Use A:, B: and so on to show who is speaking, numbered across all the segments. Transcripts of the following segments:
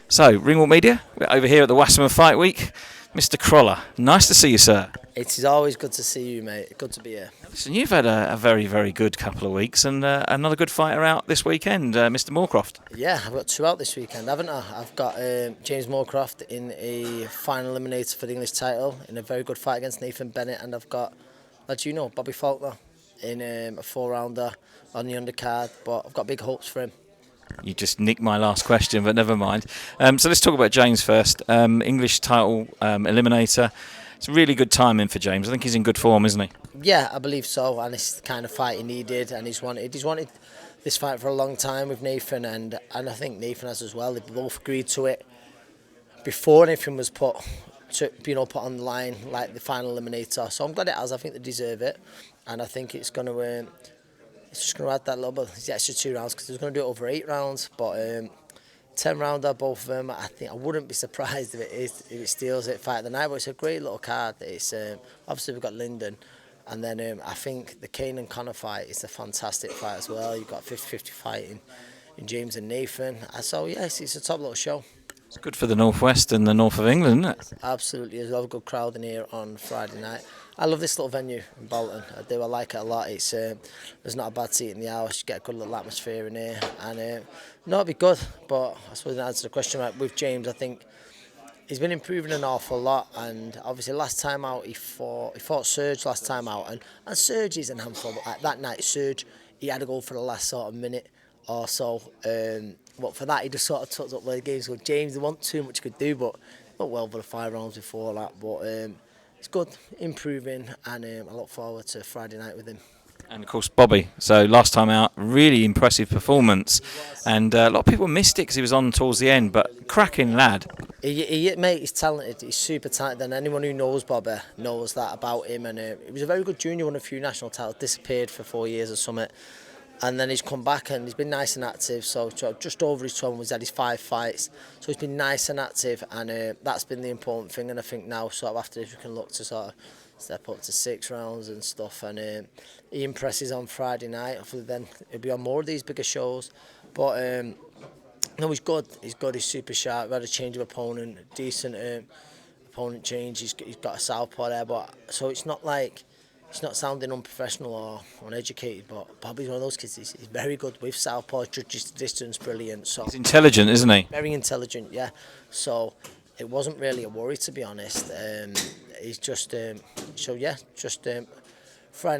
A: So, Ringwalk Media, we're over here at the Wasserman Fight Week. Mr. Crolla, nice to see you, sir.
B: It is always good to see you, mate. Good to be here.
A: Listen, you've had a very, very good couple of weeks and another good fighter out this weekend, Mr. Moorecroft.
B: Yeah, I've got two out this weekend, haven't I? I've got James Moorecroft in a final eliminator for the English title in a very good fight against Nathan Bennett, and I've got, as you know, Bobby Faulkner in a four-rounder on the undercard, but I've got big hopes for him.
A: You just nicked my last question, but never mind. So let's talk about James first. English title eliminator. It's really good timing for James. I think he's in good form, isn't he?
B: Yeah, I believe so, and it's the kind of fight he needed, and he's wanted this fight for a long time with Nathan, and I think Nathan has as well. They both agreed to it before anything was put on the line, like the final eliminator. So I'm glad it has. I think they deserve it, and I think it's going to just going to add that little bit, the extra 2 rounds, because they're going to do it over 8 rounds, but 10 rounder, both of them. I think I wouldn't be surprised if it steals it fight of the night. But it's a great little card. It's obviously we've got Lyndon, and then I think the Kane and Connor fight is a fantastic fight as well. You've got 50-50 fighting in James and Nathan. So yes, it's a top little show.
A: It's good for the northwest and the north of England, isn't it?
B: Absolutely, there's a lot of good crowd in here on Friday night. I love this little venue in Bolton. I do. I like it a lot. It's there's not a bad seat in the house. You get a good little atmosphere in here, and no, it'll be good. But I suppose to answer the question, right, with James, I think he's been improving an awful lot. And obviously, last time out he fought Serge last time out, and Serge is an handful. But like that night, Serge, he had to go for the last sort of minute or so. But for that, he just sort of tucked up the games. So James, there wasn't too much he could do, but not well for the 5 rounds before that. But it's good, improving, and I look forward to Friday night with him.
A: And of course, Bobby. So last time out, really impressive performance, and a lot of people missed it because he was on towards the end. But cracking lad.
B: Mate, he's talented. He's super talented, and anyone who knows Bobby knows that about him. And he was a very good junior, won a few national titles, disappeared for 4 years or something. And then he's come back and he's been nice and active. So just over his 12, he's had his 5 fights. So he's been nice and active, and that's been the important thing. And I think now, sort of after this, we can look to sort of step up to 6 rounds and stuff. And he impresses on Friday night. Hopefully, then he'll be on more of these bigger shows. But no, he's good. He's good. He's super sharp. We had a change of opponent, decent opponent change. He's got a southpaw there, but so it's not like. It's not sounding unprofessional or uneducated, but Bobby's one of those kids. He's very good with southpaw, judges the distance, brilliant. So
A: he's intelligent, isn't he?
B: Very intelligent, yeah. So it wasn't really a worry, to be honest. He's just Friday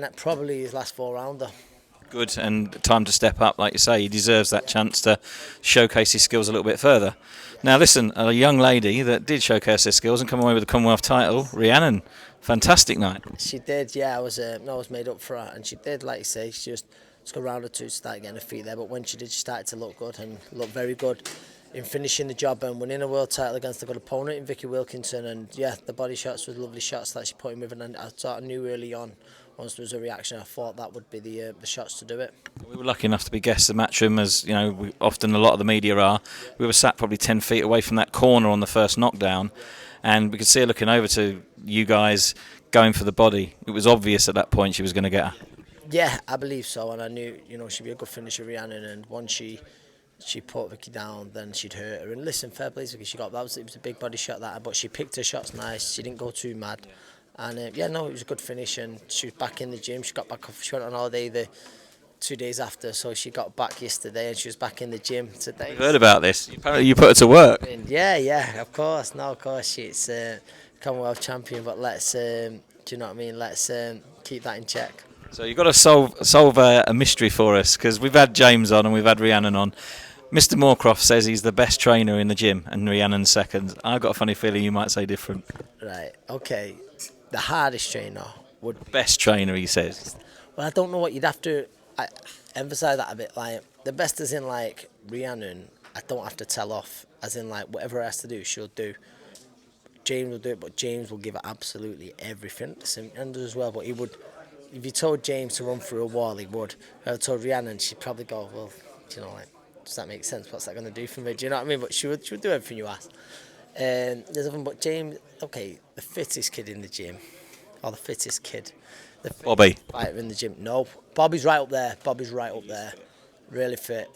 B: night, probably his last 4-rounder.
A: Good, and time to step up, like you say. He deserves that chance to showcase his skills a little bit further. Now, listen, a young lady that did showcase her skills and come away with the Commonwealth title, Rhiannon. Fantastic night.
B: She did, yeah. I was made up for her, and she did, like you say. She just got a round or two to start getting her feet there. But when she did, she started to look good and look very good in finishing the job and winning a world title against a good opponent in Vicky Wilkinson. And yeah, the body shots were lovely shots that she put him with, and I sort of knew early on. Once there was a reaction, I thought that would be the shots to do it.
A: We were lucky enough to be guests of Matchroom, as you know, often a lot of the media are. We were sat probably 10 feet away from that corner on the first knockdown, and we could see her looking over to you guys going for the body. It was obvious at that point she was going to get her.
B: Yeah, I believe so, and I knew she'd be a good finisher, Rhiannon, and once she put Vicky down, then she'd hurt her. And listen, fair play to Vicky, it was a big body shot that, but she picked her shots nice. She didn't go too mad. And it was a good finish, and she was back in the gym. She got back off. She went on holiday the 2 days after, so she got back yesterday, and she was back in the gym today.
A: I've heard about this. Apparently, you put her to work.
B: Yeah, of course. No, of course, she's Commonwealth champion. But let's, do you know what I mean? Let's keep that in check.
A: So you've got to solve a mystery for us, because we've had James on and we've had Rhiannon on. Mr. Moorecroft says he's the best trainer in the gym, and Rhiannon's second. I've got a funny feeling you might say different.
B: Right. Okay. The hardest trainer would...
A: Best trainer, he says.
B: Well, I don't know what you'd have to emphasise that a bit. Like, the best is in, like, Rhiannon, I don't have to tell off. As in, like, whatever has to do, she'll do. James will do it, but James will give it absolutely everything. And as well, but he would... If you told James to run through a wall, he would. If I told Rhiannon, she'd probably go, well, does that make sense? What's that going to do for me? Do you know what I mean? But she would do everything you ask. There's nothing but James, okay, the fittest kid in the gym, or the fittest kid.
A: Bobby.
B: Fighter in the gym. No, Bobby's right up there. Really fit.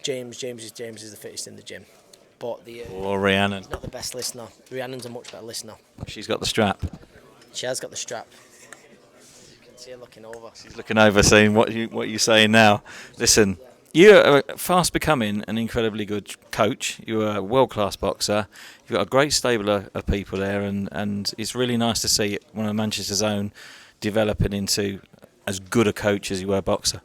B: James is the fittest in the gym. but the
A: Or Rhiannon.
B: he's not the best listener. Rhiannon's a much better listener.
A: She's got the strap.
B: She has got the strap. You can see her looking over.
A: She's looking over, saying what you saying now. Listen, you are fast becoming an incredibly good coach. You're a world-class boxer. You've got a great stable of people there, and it's really nice to see one of Manchester's own developing into as good a coach as you were a boxer.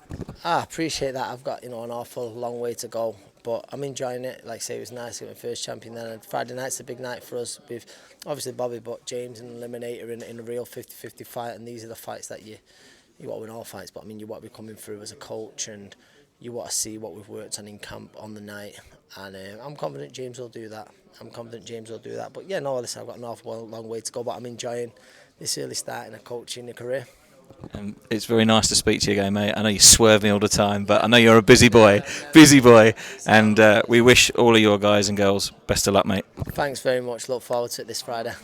B: I appreciate that. I've got an awful long way to go, but I'm enjoying it. Like I say, it was nice to get my first champion then. And Friday night's a big night for us with obviously Bobby, but James and Eliminator in a real 50-50 fight, and these are the fights that you want to win all fights, but I mean you want to be coming through as a coach, and you want to see what we've worked on in camp on the night, and I'm confident James will do that. But yeah, no, listen, I've got an awful long way to go, but I'm enjoying this early start in a coaching career.
A: It's very nice to speak to you again, mate. I know you swerve me all the time, but I know you're a busy boy, and we wish all of your guys and girls best of luck, mate.
B: Thanks very much. Look forward to it this Friday.